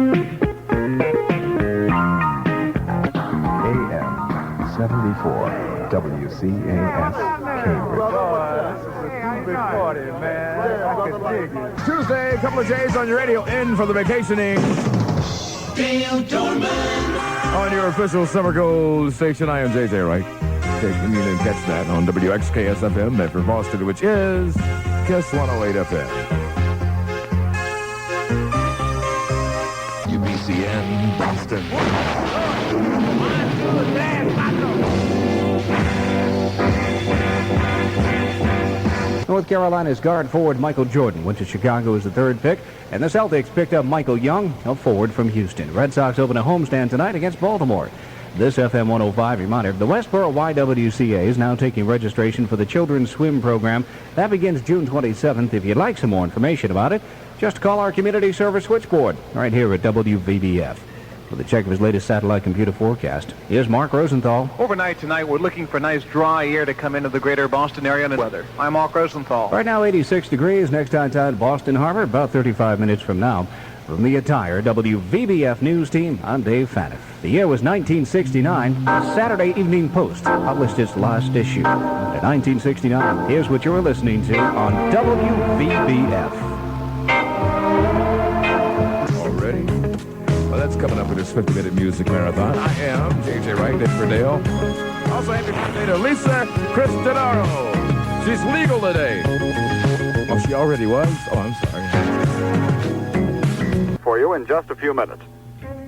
AM 74 WCAS Cambridge. Tuesday, a couple of J's on your radio. In for the vacationing. Dale Dorman. On your official Summer Gold station, I am JJ Wright. You can catch that on WXKS-FM for Boston, which is KISS 108 FM. WBCN Boston. North Carolina's guard forward Michael Jordan went to Chicago as the third pick, and the Celtics picked up Michael Young, a forward from Houston. Red Sox open a homestand tonight against Baltimore. This FM 105 reminder, the Westboro YWCA is now taking registration for the Children's Swim Program. That begins June 27th. If you'd like some more information about it, just call our community service switchboard right here at WVBF. With a check of his latest satellite computer forecast, here's Mark Rosenthal. Overnight tonight, we're looking for nice dry air to come into the greater Boston area and weather. I'm Mark Rosenthal. Right now, 86 degrees. Next high tide, Boston Harbor, about 35 minutes from now. From the entire WVBF News team, I'm Dave Faniff. The year was 1969. The Saturday Evening Post published its last issue. In 1969, here's what you're listening to on WVBF. Already? Well, that's coming up with this 50-minute music marathon. I am JJ Wright, in for Dale. Also, happy birthday to Lisa Cristanaro. She's legal today. Oh, she already was? Oh, I'm sorry. For you in just a few minutes.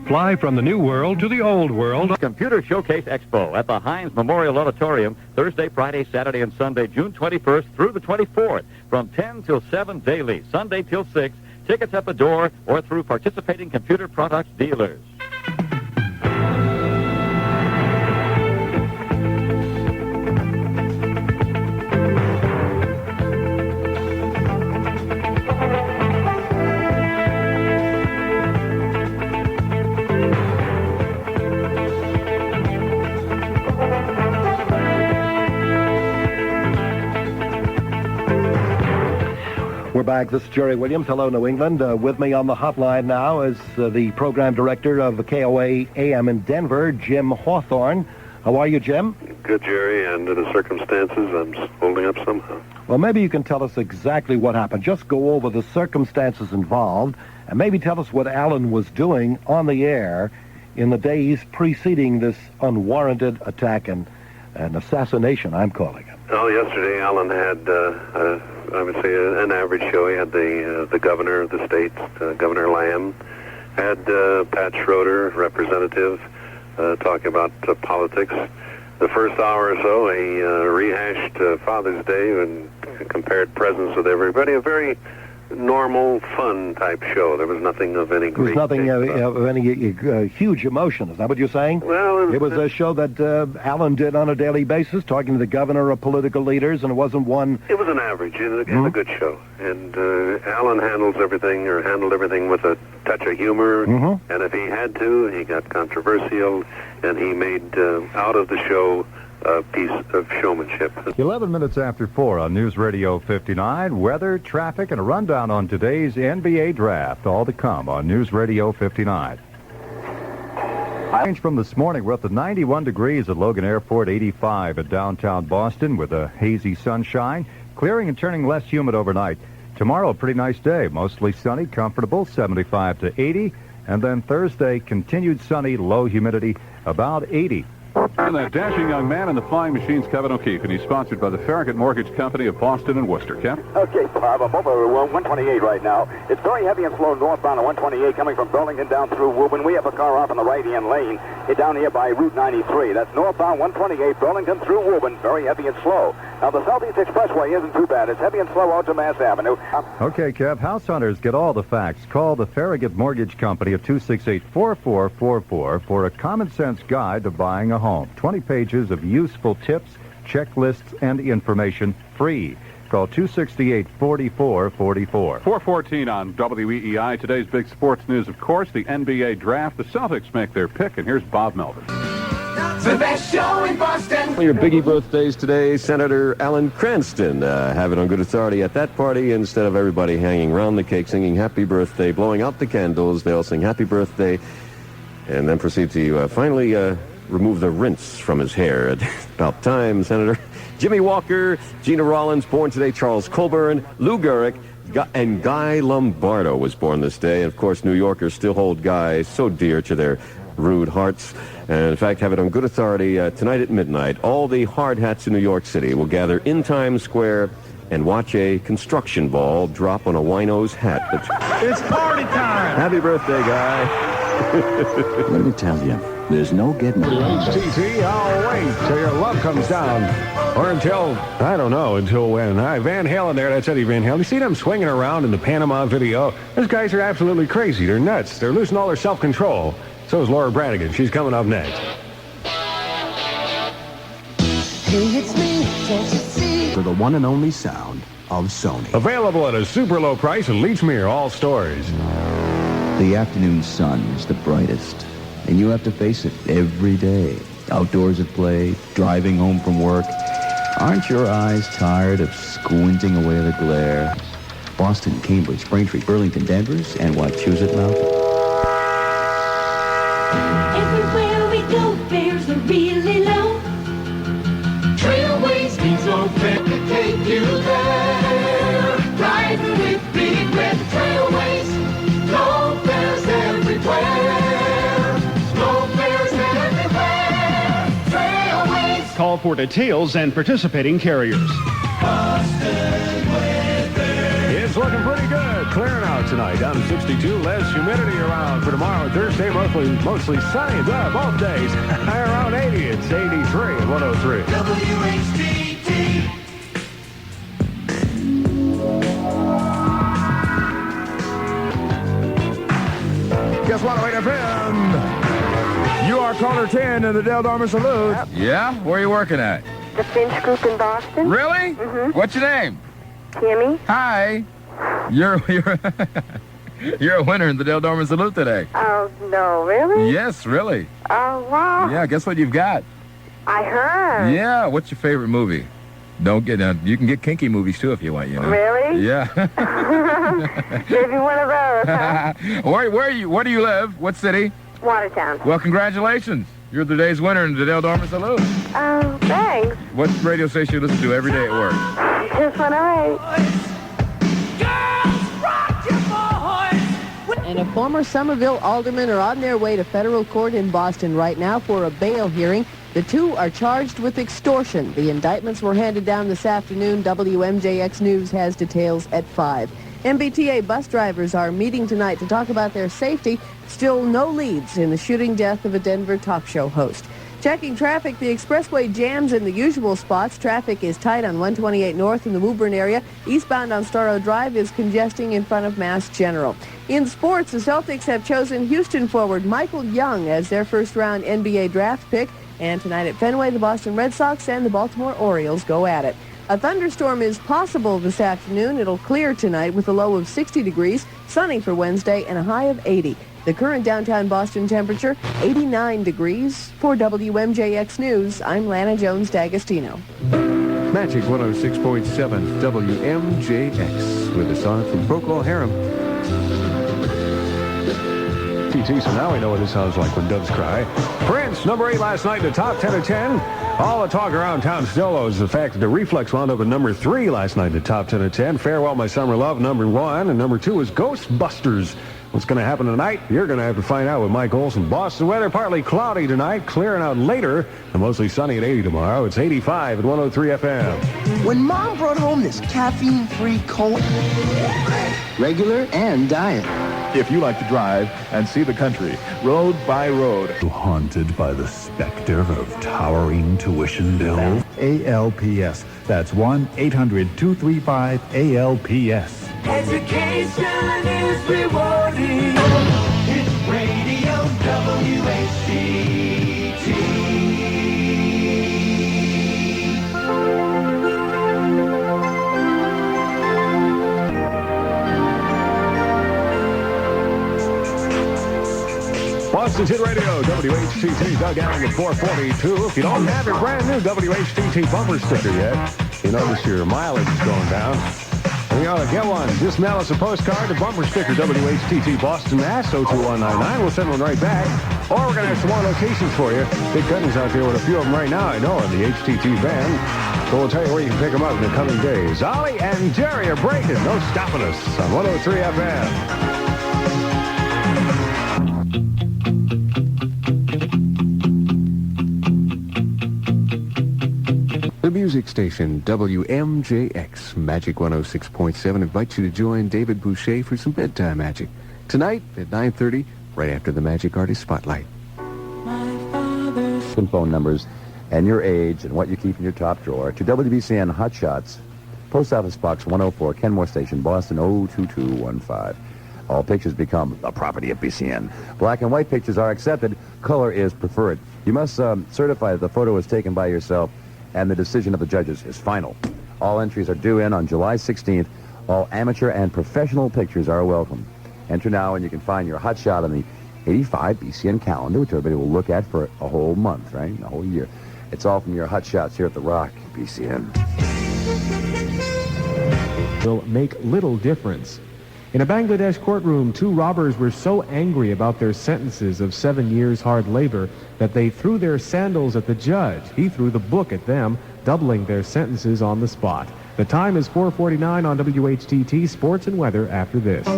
Fly from the new world to the old world. Computer Showcase Expo at the Heinz Memorial Auditorium, Thursday, Friday, Saturday, and Sunday, June 21st through the 24th, from 10 till 7 daily, Sunday till 6. Tickets at the door or through participating computer products dealers. We're back. This is Jerry Williams. Hello, New England. With me on the hotline now is the program director of the KOA AM in Denver, Jim Hawthorne. How are you, Jim? Good, Jerry, and in the circumstances, I'm holding up somehow. Well, maybe you can tell us exactly what happened. Just go over the circumstances involved, and maybe tell us what Alan was doing on the air in the days preceding this unwarranted attack and assassination, I'm calling it. Oh, yesterday Alan had, I would say, an average show. He had the governor of the state, Governor Lamb, had Pat Schroeder, representative, talking about politics. The first hour or so, he rehashed Father's Day and compared presents with everybody. A very normal, fun type show. There was nothing of any great... There was nothing of any huge emotion. Is that what you're saying? Well, it was a show that Alan did on a daily basis, talking to the governor or political leaders, and it wasn't one... It was an average and a good show. And Alan handled everything with a touch of humor. And if he had to, he got controversial, and he made out of the show a piece of showmanship. 11 minutes after 4 on News Radio 59. Weather, traffic, and a rundown on today's NBA draft. All to come on News Radio 59. Range from this morning, we're up to 91 degrees at Logan Airport, 85 at downtown Boston with a hazy sunshine, clearing and turning less humid overnight. Tomorrow, a pretty nice day, mostly sunny, comfortable, 75 to 80. And then Thursday, continued sunny, low humidity, about 80. And that dashing young man in the flying machine's Kevin O'Keefe, and he's sponsored by the Farragut Mortgage Company of Boston and Worcester. Kev? Okay, Bob, I'm over 128 right now. It's very heavy and slow northbound on 128 coming from Burlington down through Woburn. We have a car off on the right-hand lane. It's down here by Route 93. That's northbound 128, Burlington through Woburn. Very heavy and slow. Now, the Southeast Expressway isn't too bad. It's heavy and slow out to Mass Avenue. Okay, Kev, house hunters get all the facts. Call the Farragut Mortgage Company at 268-4444 for a common-sense guide to buying a home. 20 pages of useful tips, checklists, and information free. Call 268-4444. 414 on WEEI. Today's big sports news, of course, the NBA draft. The Celtics make their pick, and here's Bob Melvin. the best show in Boston. Your biggie birthdays today, Senator Alan Cranston. Have it on good authority at that party. Instead of everybody hanging around the cake singing happy birthday, blowing out the candles, they'll sing happy birthday and then proceed to finally remove the rinse from his hair. At about time, Senator. Jimmy Walker, Gina Rollins, born today, Charles Colburn, Lou Gehrig, and Guy Lombardo was born this day. And of course, New Yorkers still hold Guy so dear to their rude hearts. And in fact, have it on good authority, tonight at midnight, all the hard hats in New York City will gather in Times Square and watch a construction ball drop on a wino's hat. It's party time. Happy birthday, Guy. Let me tell you, there's no getting it. HTT, I'll wait till your love comes down. Or until, I don't know, until when. Van Halen there, that's Eddie Van Halen. You see them swinging around in the Panama video? Those guys are absolutely crazy. They're nuts. They're losing all their self-control. So is Laura Branigan. She's coming up next. Hey, it's me, can't you see? For the one and only sound of Sony. Available at a super low price at Leechmere, all stores. The afternoon sun is the brightest, and you have to face it every day. Outdoors at play, driving home from work. Aren't your eyes tired of squinting away the glare? Boston, Cambridge, Braintree, Burlington, Danvers, and Wachusett Mountain. Everywhere we go, fares are really low. Trailways means no fare to take you there. Riding with big red Trailways. Low fares everywhere. Low fares everywhere. Trailways. Call for details and participating carriers. It's looking pretty good. Clearing out tonight. Down to 62. Less humidity around for tomorrow. Thursday, mostly sunny. Both days. High around 80. It's 83 and 103. WHTT. Guess what, 108 FM? You are caller 10 in the Del Dormer Salute. Yep. Yeah? Where are you working at? The Finch Group in Boston. Really? Mm-hmm. What's your name? Kimmy. Hi. You're you're a winner in the Del Dormer Salute today. Oh, no, really? Yes, really. Oh, wow. Yeah, guess what you've got? I heard. Yeah, what's your favorite movie? Don't get you can get kinky movies too if you want, you know. Really? Yeah. Maybe one of those, huh? Where do you live? What city? Watertown. Well, congratulations. You're the day's winner in the Del Dormer Salute. Oh, thanks. What radio station you listen to every day at work? Just 108. And a former Somerville alderman are on their way to federal court in Boston right now for a bail hearing. The two are charged with extortion. The indictments were handed down this afternoon. WMJX News has details at 5. MBTA bus drivers are meeting tonight to talk about their safety. Still no leads in the shooting death of a Denver talk show host. Checking traffic, the expressway jams in the usual spots. Traffic is tight on 128 North in the Woburn area. Eastbound on Storrow Drive is congesting in front of Mass General. In sports, the Celtics have chosen Houston forward Michael Young as their first-round NBA draft pick. And tonight at Fenway, the Boston Red Sox and the Baltimore Orioles go at it. A thunderstorm is possible this afternoon. It'll clear tonight with a low of 60 degrees, sunny for Wednesday, and a high of 80. The current downtown Boston temperature, 89 degrees. For WMJX News, I'm Lana Jones D'Agostino. Magic 106.7 WMJX with a song from Procol Harum. TT, so now we know what it sounds like when doves cry. Prince, number 8 last night in the top 10 of 10. All the talk around town still is the fact that the Reflex wound up at number 3 last night in the top 10 of 10. Farewell, My Summer Love, number 1. And number 2 is Ghostbusters. What's going to happen tonight? You're going to have to find out with Mike Olson. Boston weather partly cloudy tonight, clearing out later, and mostly sunny at 80 tomorrow. It's 85 at 103 FM. When Mom brought home this caffeine-free Coke, regular and diet. If you like to drive and see the country, road by road. Haunted by the specter of towering tuition bills? ALPS. That's 1-800-235-ALPS. Education is rewarding. It's radio WHTT. Boston's Hit Radio, WHTT, Doug Allen at 442. If you don't have your brand new WHTT bumper sticker yet, you notice your mileage is going down. And you ought to get one. Just mail us a postcard, the bumper sticker, WHTT Boston, Mass. 02199. We'll send one right back. Or we're going to have some more locations for you. Big Gunnings out there with a few of them right now, I know, in the HTT van. So we'll tell you where you can pick them up in the coming days. Ollie and Jerry are breaking. No stopping us on 103 FM. The music station, WMJX, Magic 106.7, invites you to join David Boucher for some bedtime magic. Tonight at 9:30, right after the Magic Artist Spotlight. Phone numbers and your age and what you keep in your top drawer to WBCN Hot Shots, Post Office Box 104, Kenmore Station, Boston 02215. All pictures become the property of BCN. Black and white pictures are accepted. Color is preferred. You must certify that the photo was taken by yourself and the decision of the judges is final. All entries are due in on July 16th. All amateur and professional pictures are welcome. Enter now and you can find your hot shot on the 85 BCN calendar, which everybody will look at for a whole month, right? A whole year. It's all from your hot shots here at the Rock, BCN. Will make little difference. In a Bangladesh courtroom, 2 robbers were so angry about their sentences of 7 years hard labor that they threw their sandals at the judge. He threw the book at them, doubling their sentences on the spot. The time is 4:49 on WHTT. Sports and weather after this.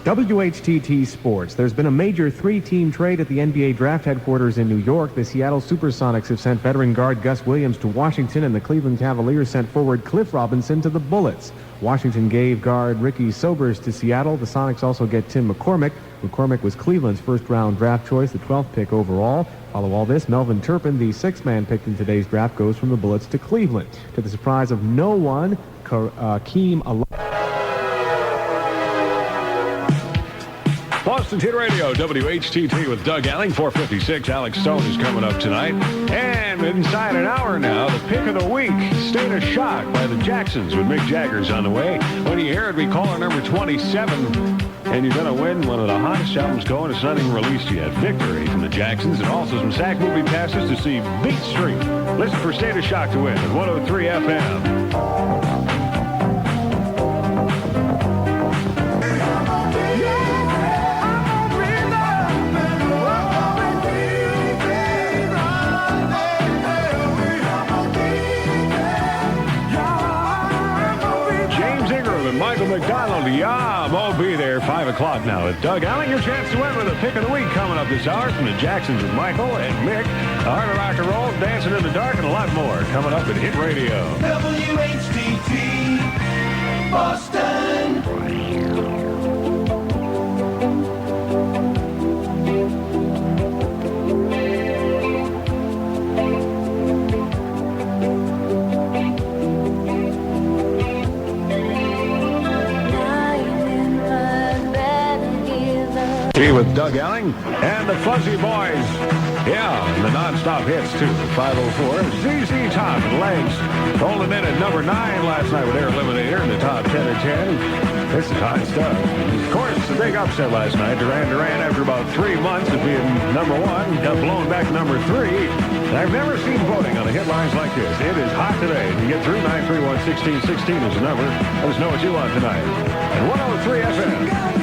WHTT Sports. There's been a major 3-team trade at the NBA draft headquarters in New York. The Seattle Supersonics have sent veteran guard Gus Williams to Washington, and the Cleveland Cavaliers sent forward Cliff Robinson to the Bullets. Washington gave guard Ricky Sobers to Seattle. The Sonics also get Tim McCormick. McCormick was Cleveland's first-round draft choice, the 12th pick overall. Follow all this, Melvin Turpin, the 6th man picked in today's draft, goes from the Bullets to Cleveland. To the surprise of no one, Keem Boston Hit Radio, WHTT with Doug Allen, 456. Alex Stone is coming up tonight. And inside an hour now, the pick of the week, State of Shock by the Jacksons with Mick Jagger's on the way. When you hear it, we call our number 27. And you're going to win one of the hottest albums going. It's not even released yet. Victory from the Jacksons, and also some SAC movie passes to see Beat Street. Listen for State of Shock to win at 103 FM. McDonald, yeah, we'll be there 5 o'clock now. With Doug Allen, your chance to win with a pick of the week coming up this hour from the Jacksons with Michael and Mick. Art of Rock and Roll, Dancing in the Dark, and a lot more coming up at Hit Radio. WHTT, Boston. With Doug Allen and the Fuzzy Boys. Yeah, and the non-stop hits, too. 504, ZZ Top and Legs. Holding in at number 9 last night with Air Eliminator in the top 10 or 10. This is hot stuff. Of course, the big upset last night. Duran Duran, after about 3 months of being number 1, got blown back to number 3. And I've never seen voting on the hit lines like this. It is hot today. You get through 931-1616 is the number. Let us know what you want tonight. And 103 FM.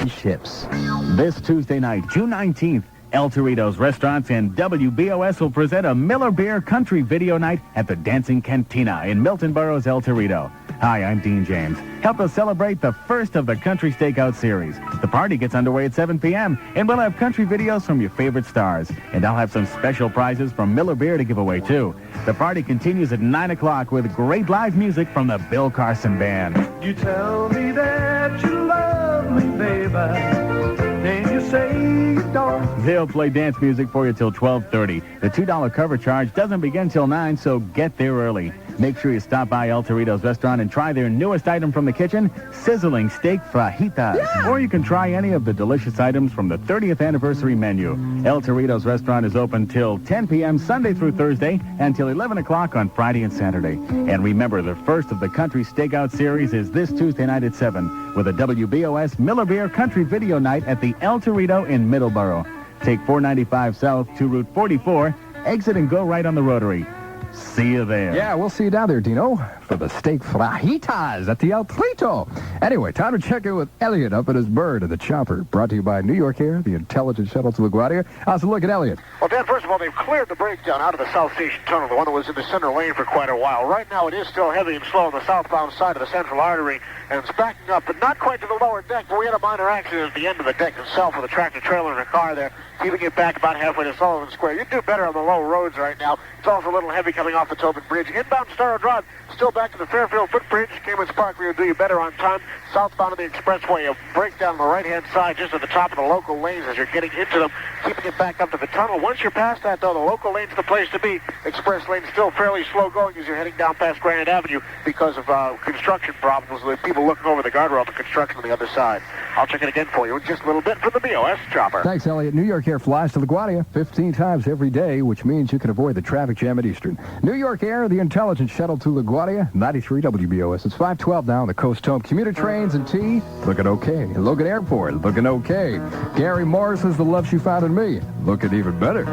Ships. This Tuesday night, June 19th, El Torito's Restaurants and WBOS will present a Miller Beer Country Video Night at the Dancing Cantina in Milton Borough's El Torito. Hi, I'm Dean James. Help us celebrate the first of the Country Stakeout series. The party gets underway at 7 p.m., and we'll have country videos from your favorite stars. And I'll have some special prizes from Miller Beer to give away, too. The party continues at 9 o'clock with great live music from the Bill Carson Band. You tell me that you love me, baby. Then you say you don't They'll play dance music for you till 12:30. The $2 cover charge doesn't begin till 9, so get there early. Make sure you stop by El Torito's restaurant and try their newest item from the kitchen, sizzling steak fajitas. Yeah. Or you can try any of the delicious items from the 30th anniversary menu. El Torito's restaurant is open till 10 p.m. Sunday through Thursday and till 11 o'clock on Friday and Saturday. And remember, the first of the Country Stakeout Series is this Tuesday night at 7 with a WBOS Miller Beer Country Video Night at the El Torito in Middleborough. Take 495 South to Route 44, exit and go right on the Rotary. See you there. Yeah, we'll see you down there, Dino, for the steak fajitas at the El Torito. Anyway, time to check in with Elliot up at his bird at the Chopper. Brought to you by New York Air, the intelligent shuttle to LaGuardia. How's it looking, Elliot? Well, Dan, first of all, they've cleared the breakdown out of the South Station Tunnel, the one that was in the center lane for quite a while. Right now, it is still heavy and slow on the southbound side of the Central Artery, and it's backing up, but not quite to the lower deck, but we had a minor accident at the end of the deck itself with a tractor-trailer and a car there, keeping it back about halfway to Sullivan Square. You'd do better on the low roads right now. It's also a little heavy coming off the Tobin Bridge. Inbound Star Drive, still back to the Fairfield Footbridge. Cayman's Park, we'll do you better on time. Southbound of the Expressway, a breakdown on the right-hand side just at the top of the local lanes as you're getting into them, keeping it back up to the tunnel. Once you're past that, though, the local lane's the place to be. Express lane still fairly slow going as you're heading down past Granite Avenue because of construction problems with people looking over the guardrail for construction on the other side. I'll check it again for you in just a little bit for the BOS Chopper. Thanks, Elliot. New York Air flies to LaGuardia 15 times every day, which means you can avoid the traffic jam at Eastern. New York Air, the intelligent shuttle to LaGuardia, 93 WBOS. It's 512 now on the Coast Home. Commuter trains and T, looking okay. Logan Airport, looking okay. Gary Morris says the love she found in me, looking even better.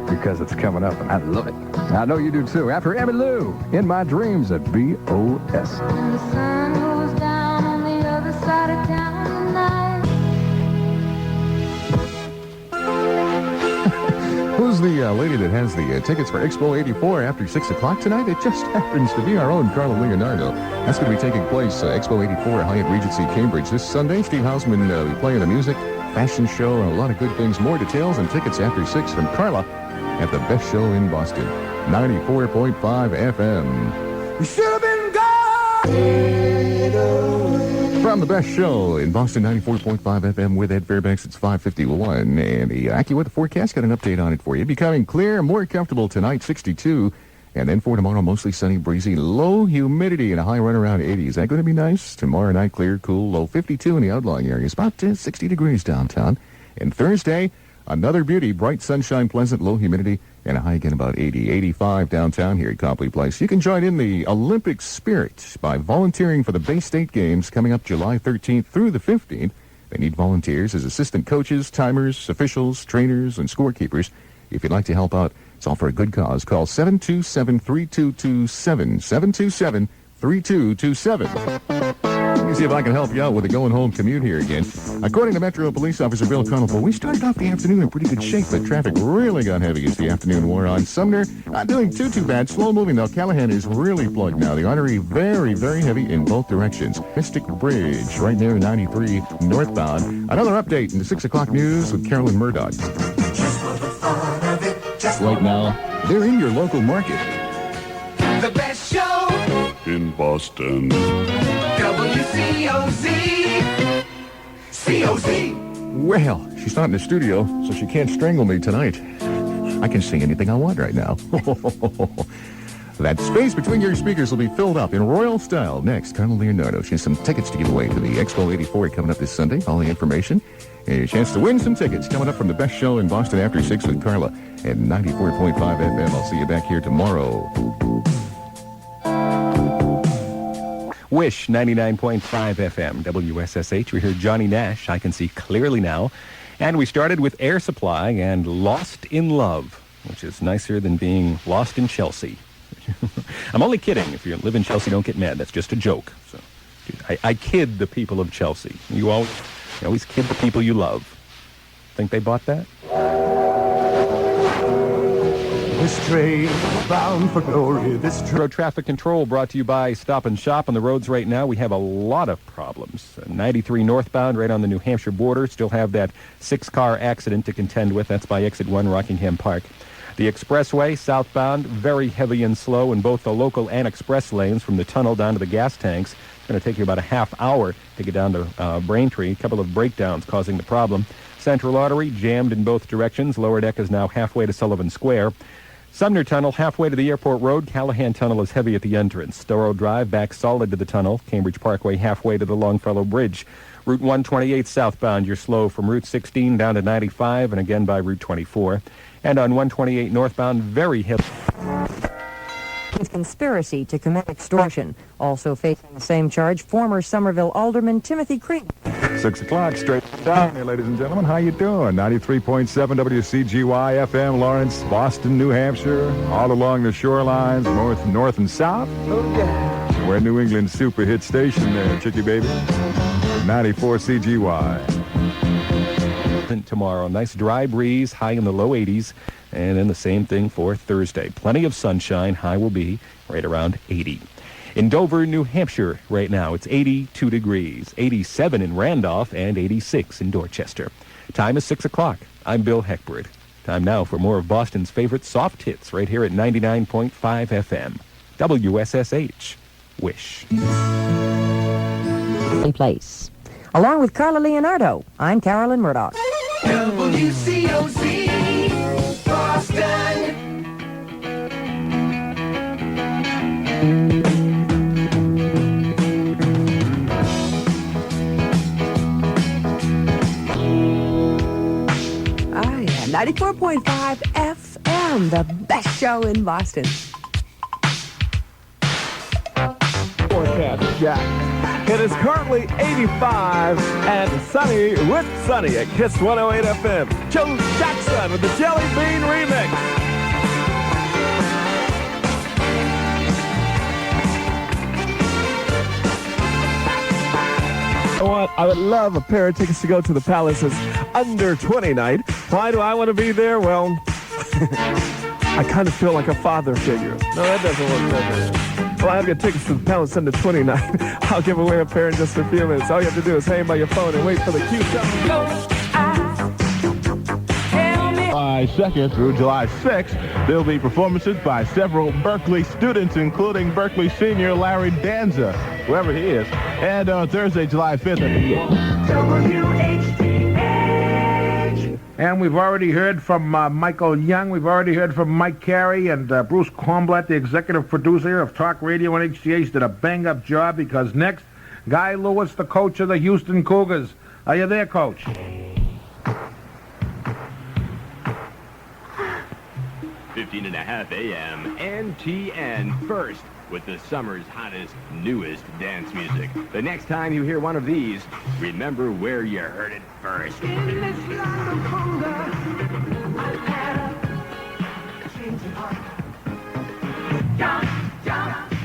Because it's coming up, and I love it. I know you do, too. After Emmy Lou, In My Dreams at BOS. When the sun goes down on the other side of town tonight. Who's the lady that has the tickets for Expo 84 after 6 o'clock tonight? It just happens to be our own Carla Leonardo. That's going to be taking place, Expo 84 at Hyatt Regency Cambridge this Sunday. Steve Hausman will be playing the music, fashion show, and a lot of good things. More details and tickets after 6 from Carla at the best show in Boston, 94.5 FM. We should have been gone! From the best show in Boston, 94.5 FM with Ed Fairbanks, it's 5:51. And the AccuWeather forecast, got an update on it for you. Becoming clear, more comfortable tonight, 62. And then for tomorrow, mostly sunny, breezy, low humidity, and a high run around 80. Is that going to be nice? Tomorrow night, clear, cool, low 52 in the outlying areas, about 60 degrees downtown. And Thursday, another beauty, bright sunshine, pleasant, low humidity, and a high again about 80, 85 downtown here at Copley Place. You can join in the Olympic spirit by volunteering for the Bay State Games coming up July 13th through the 15th. They need volunteers as assistant coaches, timers, officials, trainers, and scorekeepers. If you'd like to help out, it's all for a good cause. Call 727-3227, 727-3227. Let me see if I can help you out with the going-home commute here again. According to Metro Police Officer Bill Conopo, we started off the afternoon in pretty good shape, but traffic really got heavy as the afternoon wore on. Sumner, not doing too bad. Slow-moving, though. Callahan is really plugged now. The artery very, very heavy in both directions. Mystic Bridge, right near 93 northbound. Another update in the 6 o'clock news with Carolyn Murdoch. Just for the fun of it. Just right now, they're in your local market. The best show In Boston. WCOZ. COZ. Well, she's not in the studio, so she can't strangle me tonight. I can sing anything I want right now. That space between your speakers will be filled up in royal style. Next, Carla Leonardo. She has some tickets to give away to the Expo 84 coming up this Sunday. All the information. And a chance to win some tickets coming up from the best show in Boston after 6 with Carla at 94.5 FM. I'll see you back here tomorrow. Wish 99.5 FM, WSSH. We hear Johnny Nash, I Can See Clearly Now. And we started with Air Supply and Lost in Love, which is nicer than being lost in Chelsea. I'm only kidding. If you live in Chelsea, don't get mad. That's just a joke. So, I kid the people of Chelsea. You always kid the people you love. Think they bought that? This train bound for glory. Road traffic control brought to you by Stop and Shop. On the roads right now, we have a lot of problems. 93 northbound, right on the New Hampshire border. Still have that 6-car accident to contend with. That's by Exit 1, Rockingham Park. The expressway, southbound, very heavy and slow in both the local and express lanes from the tunnel down to the gas tanks. Going to take you about a half hour to get down to Braintree. A couple of breakdowns causing the problem. Central Artery jammed in both directions. Lower deck is now halfway to Sullivan Square. Sumner Tunnel halfway to the Airport Road. Callahan Tunnel is heavy at the entrance. Storrow Drive back solid to the tunnel. Cambridge Parkway halfway to the Longfellow Bridge. Route 128 southbound, you're slow from Route 16 down to 95 and again by Route 24. And on 128 northbound, very heavy. With conspiracy to commit extortion. Also facing the same charge, former Somerville Alderman Timothy Creed. 6 o'clock, straight down here, ladies and gentlemen. How you doing? 93.7 WCGY FM, Lawrence, Boston, New Hampshire, all along the shorelines, north and south. Oh, yeah. We're a New England super hit station there, Chickie baby. 94 CGY. Tomorrow, nice dry breeze, high in the low 80s, and then the same thing for Thursday. Plenty of sunshine, high will be right around 80. In Dover, New Hampshire, right now, it's 82 degrees, 87 in Randolph, and 86 in Dorchester. Time is 6 o'clock. I'm Bill Heckbert. Time now for more of Boston's favorite soft hits right here at 99.5 FM. WSSH. Wish. Place. Along with Carla Leonardo, I'm Carolyn Murdoch. WCOZ, Boston. Ah, yeah, 94.5 FM, the best show in Boston. Forecast, Jack. It is currently 85 and sunny with Sonny at KISS 108 FM. Joe Jackson with the Jelly Bean remix. I would love a pair of tickets to go to the Palace's Under 20 night. Why do I want to be there? Well, I kind of feel like a father figure. No, that doesn't work that way. Well, I have your tickets to the Palace Under 20 night. I'll give away a pair in just a few minutes. All you have to do is hang by your phone and wait for the cue. July 2nd through July 6th, there'll be performances by several Berkeley students, including Berkeley senior Larry Danza, whoever he is. And on Thursday, July 5th at the WHDH. And we've already heard from Michael Young. We've already heard from Mike Carey, and Bruce Kornblatt, the executive producer of Talk Radio and HDH, did a bang-up job because next, Guy Lewis, the coach of the Houston Cougars. Are you there, Coach? .5 AM NTN first with the summer's hottest, newest dance music. The next time you hear one of these, remember where you heard it first. In this land of hunger, I've had a change of heart. Jump,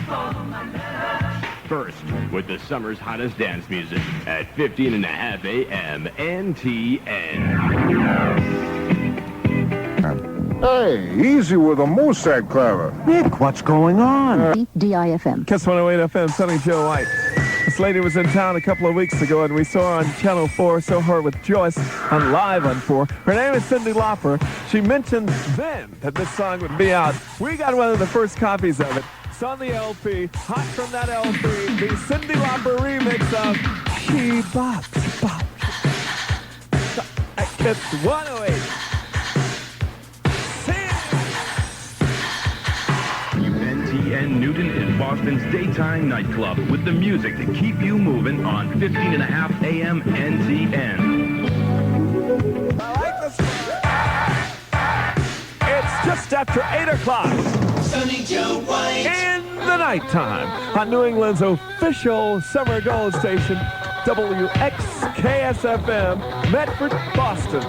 for my love. First with the summer's hottest dance music at 15.5 AM NTN. Hey, easy with a moose head, Clara. Nick, what's going on? DIFM. KISS 108 FM, Sonny Joe White. This lady was in town a couple of weeks ago, and we saw her on Channel 4, saw her with Joyce on Live on 4. Her name is Cyndi Lauper. She mentioned then that this song would be out. We got one of the first copies of it. It's on the LP, hot from that LP, the Cyndi Lauper remix of She Bop, Bop. At KISS 108. WNTN Newton is Boston's daytime nightclub with the music to keep you moving on 15.5 AM NTN. I like this one. It's just after 8 o'clock. Sonny Joe White. In the nighttime on New England's official summer gold station, WXKS-FM, Medford, Boston.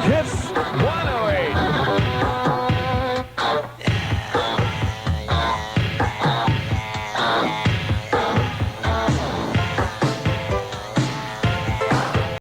KISS